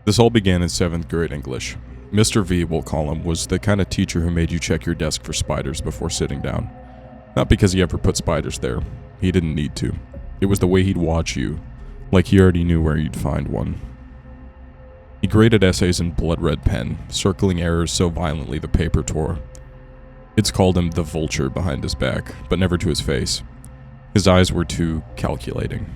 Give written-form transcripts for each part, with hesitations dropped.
This all began in 7th grade English. Mr. V, we'll call him, was the kind of teacher who made you check your desk for spiders before sitting down. Not because he ever put spiders there. He didn't need to. It was the way he'd watch you, like he already knew where you'd find one. He graded essays in blood-red pen, circling errors so violently the paper tore. Kids called him the vulture behind his back, but never to his face. His eyes were too calculating.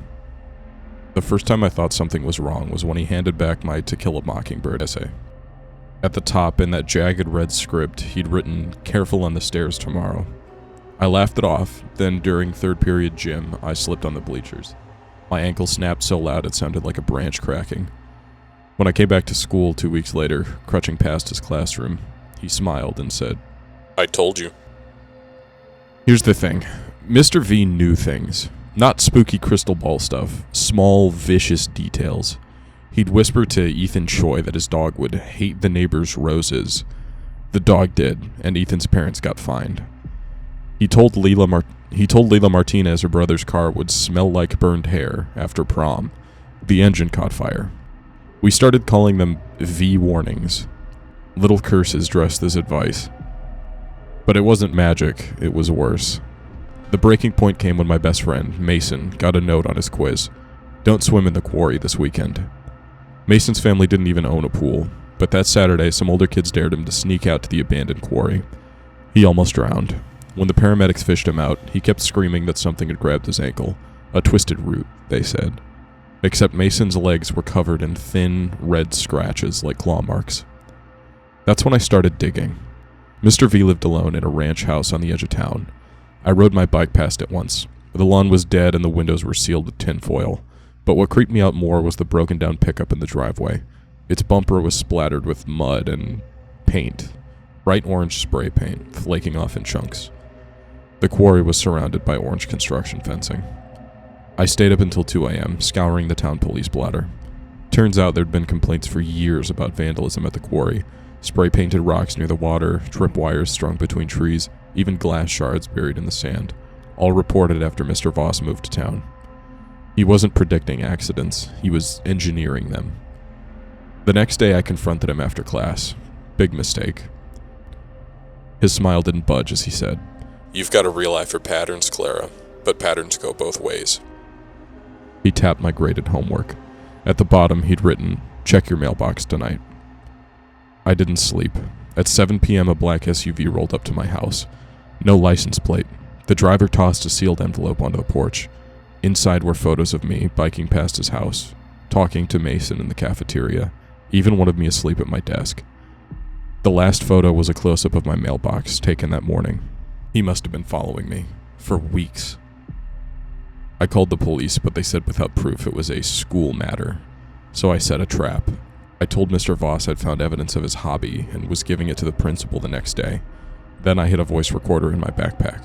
The first time I thought something was wrong was when he handed back my To Kill a Mockingbird essay. At the top, in that jagged red script, he'd written, "Careful on the stairs tomorrow." I laughed it off, then during third period gym, I slipped on the bleachers. My ankle snapped so loud it sounded like a branch cracking. When I came back to school 2 weeks later, crutching past his classroom, he smiled and said, "I told you." Here's the thing. Mr. V knew things. Not spooky crystal ball stuff. Small, vicious details. He'd whisper to Ethan Choi that his dog would hate the neighbor's roses. The dog did, and Ethan's parents got fined. He told Leila Martinez her brother's car would smell like burned hair after prom. The engine caught fire. We started calling them V warnings. Little curses dressed as advice. But it wasn't magic, it was worse. The breaking point came when my best friend, Mason, got a note on his quiz. Don't swim in the quarry this weekend. Mason's family didn't even own a pool, but that Saturday some older kids dared him to sneak out to the abandoned quarry. He almost drowned. When the paramedics fished him out, he kept screaming that something had grabbed his ankle. A twisted root, they said. Except Mason's legs were covered in thin, red scratches like claw marks. That's when I started digging. Mr. V lived alone in a ranch house on the edge of town. I rode my bike past it once. The lawn was dead and the windows were sealed with tinfoil. But what creeped me out more was the broken down pickup in the driveway. Its bumper was splattered with mud and paint. Bright orange spray paint, flaking off in chunks. The quarry was surrounded by orange construction fencing. I stayed up until 2 a.m., scouring the town police blotter. Turns out there'd been complaints for years about vandalism at the quarry. Spray-painted rocks near the water, tripwires strung between trees, even glass shards buried in the sand. All reported after Mr. Voss moved to town. He wasn't predicting accidents, he was engineering them. The next day I confronted him after class. Big mistake. His smile didn't budge as he said, "You've got a real eye for patterns, Clara, but patterns go both ways." He tapped my graded homework. At the bottom he'd written, "Check your mailbox tonight." I didn't sleep. At 7 p.m. a black SUV rolled up to my house. No license plate. The driver tossed a sealed envelope onto the porch. Inside were photos of me biking past his house, talking to Mason in the cafeteria, even one of me asleep at my desk. The last photo was a close-up of my mailbox, taken that morning. He must have been following me, for weeks. I called the police, but they said without proof it was a school matter. So I set a trap. I told Mr. Voss I'd found evidence of his hobby and was giving it to the principal the next day. Then I hid a voice recorder in my backpack.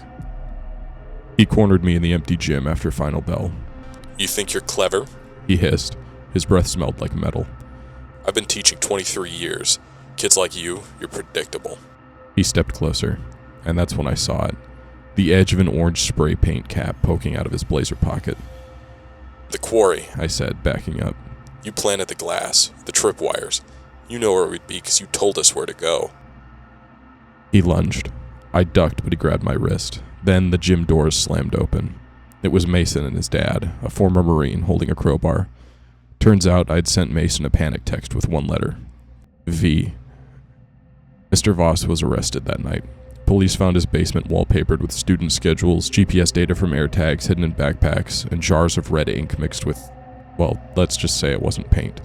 He cornered me in the empty gym after final bell. "You think you're clever?" he hissed. His breath smelled like metal. "I've been teaching 23 years. Kids like you, you're predictable." He stepped closer, and that's when I saw it. The edge of an orange spray paint cap poking out of his blazer pocket. "The quarry," I said, backing up. "You planted the glass, the tripwires. You know where we'd be because you told us where to go." He lunged. I ducked, but he grabbed my wrist. Then the gym doors slammed open. It was Mason and his dad, a former Marine, holding a crowbar. Turns out I'd sent Mason a panic text with one letter. V. Mr. Voss was arrested that night. Police found his basement wallpapered with student schedules, GPS data from air tags hidden in backpacks, and jars of red ink mixed with, well, let's just say it wasn't paint.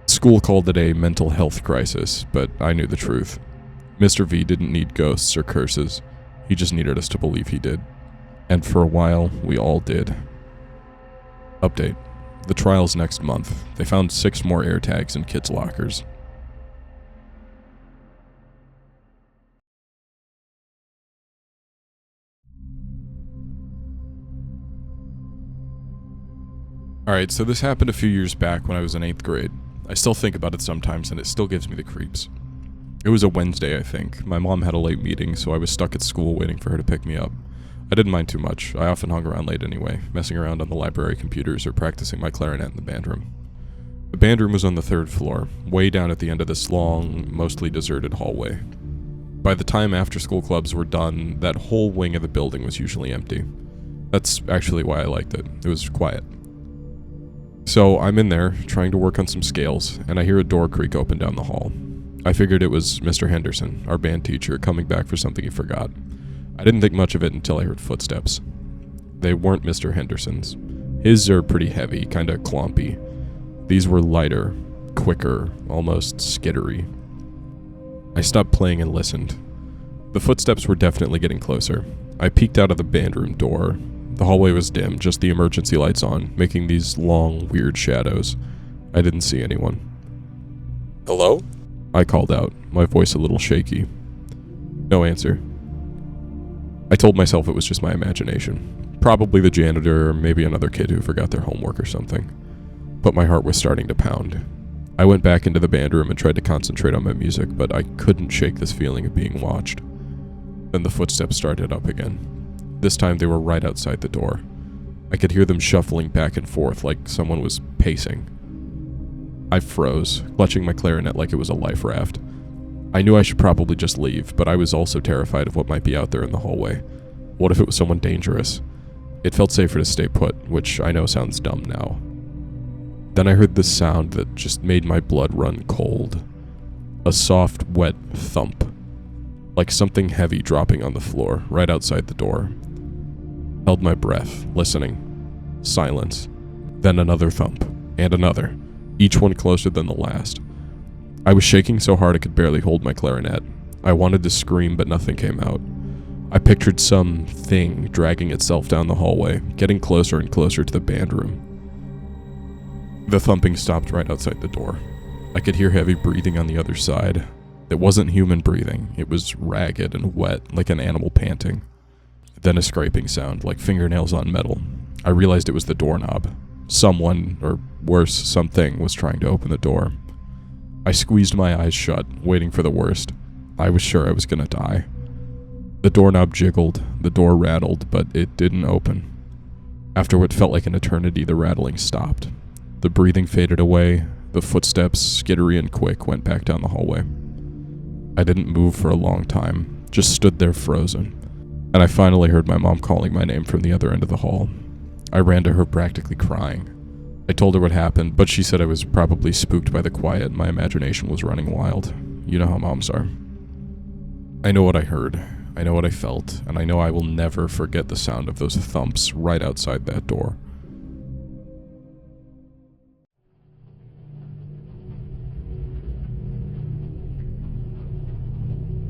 School called it a mental health crisis, but I knew the truth. Mr. V didn't need ghosts or curses. He just needed us to believe he did. And for a while, we all did. Update. The trial's next month. They found 6 more air tags in kids' lockers. Alright, so this happened a few years back when I was in 8th grade. I still think about it sometimes and it still gives me the creeps. It was a Wednesday, I think. My mom had a late meeting, so I was stuck at school waiting for her to pick me up. I didn't mind too much. I often hung around late anyway, messing around on the library computers or practicing my clarinet in the band room. The band room was on the 3rd floor, way down at the end of this long, mostly deserted hallway. By the time after-school clubs were done, that whole wing of the building was usually empty. That's actually why I liked it. It was quiet. So I'm in there, trying to work on some scales, and I hear a door creak open down the hall. I figured it was Mr. Henderson, our band teacher, coming back for something he forgot. I didn't think much of it until I heard footsteps. They weren't Mr. Henderson's. His are pretty heavy, kinda clompy. These were lighter, quicker, almost skittery. I stopped playing and listened. The footsteps were definitely getting closer. I peeked out of the band room door. The hallway was dim, just the emergency lights on, making these long, weird shadows. I didn't see anyone. "Hello?" I called out, my voice a little shaky. No answer. I told myself it was just my imagination. Probably the janitor or maybe another kid who forgot their homework or something. But my heart was starting to pound. I went back into the band room and tried to concentrate on my music, but I couldn't shake this feeling of being watched. Then the footsteps started up again. This time they were right outside the door. I could hear them shuffling back and forth like someone was pacing. I froze, clutching my clarinet like it was a life raft. I knew I should probably just leave, but I was also terrified of what might be out there in the hallway. What if it was someone dangerous? It felt safer to stay put, which I know sounds dumb now. Then I heard this sound that just made my blood run cold. A soft, wet thump. Like something heavy dropping on the floor, right outside the door. Held my breath, listening. Silence. Then another thump. And another. Each one closer than the last. I was shaking so hard I could barely hold my clarinet. I wanted to scream, but nothing came out. I pictured some thing dragging itself down the hallway, getting closer and closer to the band room. The thumping stopped right outside the door. I could hear heavy breathing on the other side. It wasn't human breathing. It was ragged and wet, like an animal panting. Then a scraping sound, like fingernails on metal. I realized it was the doorknob. Someone, or worse, something, was trying to open the door. I squeezed my eyes shut, waiting for the worst. I was sure I was gonna die. The doorknob jiggled, the door rattled, but it didn't open. After what felt like an eternity, the rattling stopped. The breathing faded away, the footsteps, skittery and quick, went back down the hallway. I didn't move for a long time, just stood there frozen. And I finally heard my mom calling my name from the other end of the hall. I ran to her practically crying. I told her what happened, but she said I was probably spooked by the quiet and my imagination was running wild. You know how moms are. I know what I heard, I know what I felt, and I know I will never forget the sound of those thumps right outside that door.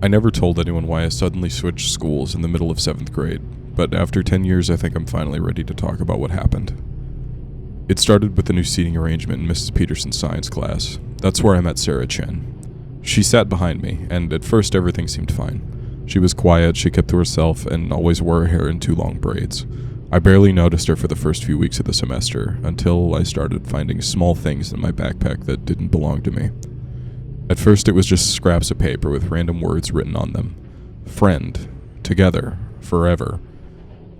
I never told anyone why I suddenly switched schools in the middle of 7th grade, but after 10 years I think I'm finally ready to talk about what happened. It started with the new seating arrangement in Mrs. Peterson's science class. That's where I met Sarah Chen. She sat behind me, and at first everything seemed fine. She was quiet, she kept to herself, and always wore her hair in 2 long braids. I barely noticed her for the first few weeks of the semester, until I started finding small things in my backpack that didn't belong to me. At first it was just scraps of paper with random words written on them. Friend, together, forever.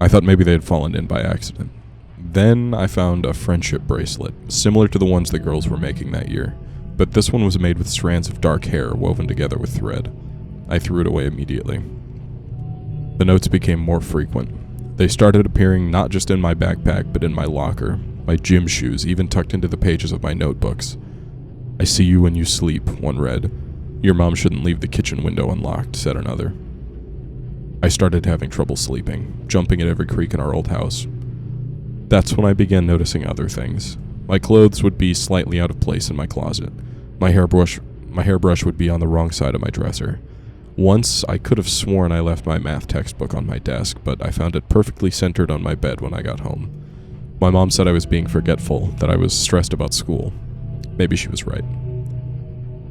I thought maybe they had fallen in by accident. Then I found a friendship bracelet, similar to the ones the girls were making that year, but this one was made with strands of dark hair woven together with thread. I threw it away immediately. The notes became more frequent. They started appearing not just in my backpack, but in my locker, my gym shoes, even tucked into the pages of my notebooks. I see you when you sleep, one read. Your mom shouldn't leave the kitchen window unlocked, said another. I started having trouble sleeping, jumping at every creak in our old house. That's when I began noticing other things. My clothes would be slightly out of place in my closet. My hairbrush would be on the wrong side of my dresser. Once, I could have sworn I left my math textbook on my desk, but I found it perfectly centered on my bed when I got home. My mom said I was being forgetful, that I was stressed about school. Maybe she was right.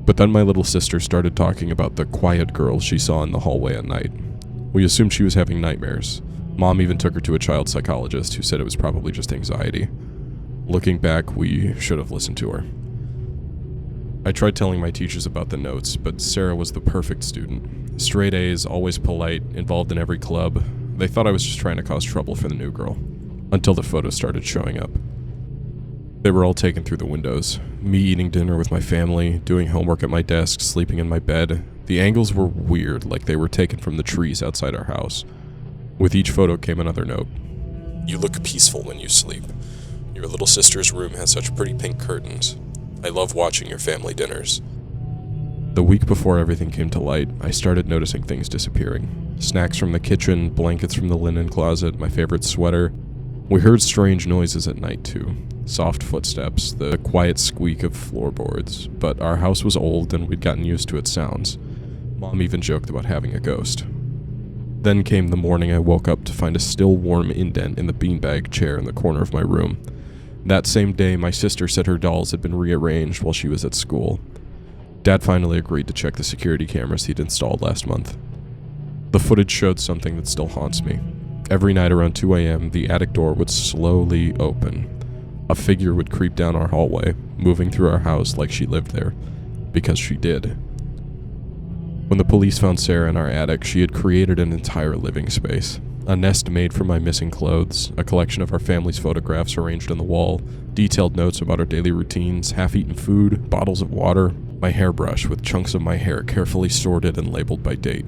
But then my little sister started talking about the quiet girl she saw in the hallway at night. We assumed she was having nightmares. Mom even took her to a child psychologist who said it was probably just anxiety. Looking back, we should have listened to her. I tried telling my teachers about the notes, but Sarah was the perfect student. Straight A's, always polite, involved in every club. They thought I was just trying to cause trouble for the new girl. Until the photos started showing up. They were all taken through the windows. Me eating dinner with my family, doing homework at my desk, sleeping in my bed. The angles were weird, like they were taken from the trees outside our house. With each photo came another note. You look peaceful when you sleep. Your little sister's room has such pretty pink curtains. I love watching your family dinners. The week before everything came to light, I started noticing things disappearing. Snacks from the kitchen, blankets from the linen closet, my favorite sweater. We heard strange noises at night too. Soft footsteps, the quiet squeak of floorboards. But our house was old and we'd gotten used to its sounds. Mom even joked about having a ghost. Then came the morning I woke up to find a still warm indent in the beanbag chair in the corner of my room. That same day, my sister said her dolls had been rearranged while she was at school. Dad finally agreed to check the security cameras he'd installed last month. The footage showed something that still haunts me. Every night around 2 a.m., the attic door would slowly open. A figure would creep down our hallway, moving through our house like she lived there. Because she did. When the police found Sarah in our attic, she had created an entire living space. A nest made from my missing clothes, a collection of our family's photographs arranged on the wall, detailed notes about our daily routines, half-eaten food, bottles of water, my hairbrush with chunks of my hair carefully sorted and labeled by date.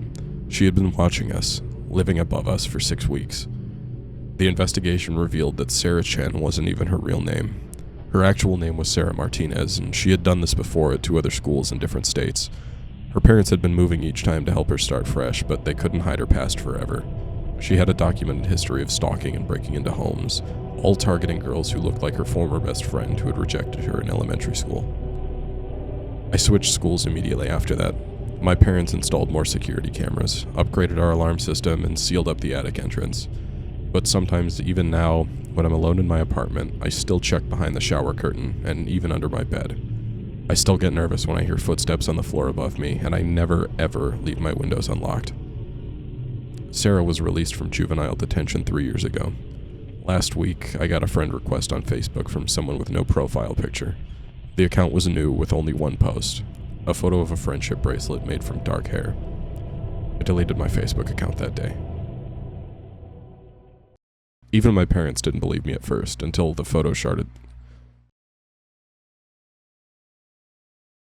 She had been watching us, living above us for 6 weeks. The investigation revealed that Sarah Chen wasn't even her real name. Her actual name was Sarah Martinez, and she had done this before at 2 other schools in different states. Her parents had been moving each time to help her start fresh, but they couldn't hide her past forever. She had a documented history of stalking and breaking into homes, all targeting girls who looked like her former best friend who had rejected her in elementary school. I switched schools immediately after that. My parents installed more security cameras, upgraded our alarm system, and sealed up the attic entrance. But sometimes, even now, when I'm alone in my apartment, I still check behind the shower curtain and even under my bed. I still get nervous when I hear footsteps on the floor above me, and I never, ever leave my windows unlocked. Sarah was released from juvenile detention 3 years ago. Last week, I got a friend request on Facebook from someone with no profile picture. The account was new with only one post, a photo of a friendship bracelet made from dark hair. I deleted my Facebook account that day. Even my parents didn't believe me at first, until the photo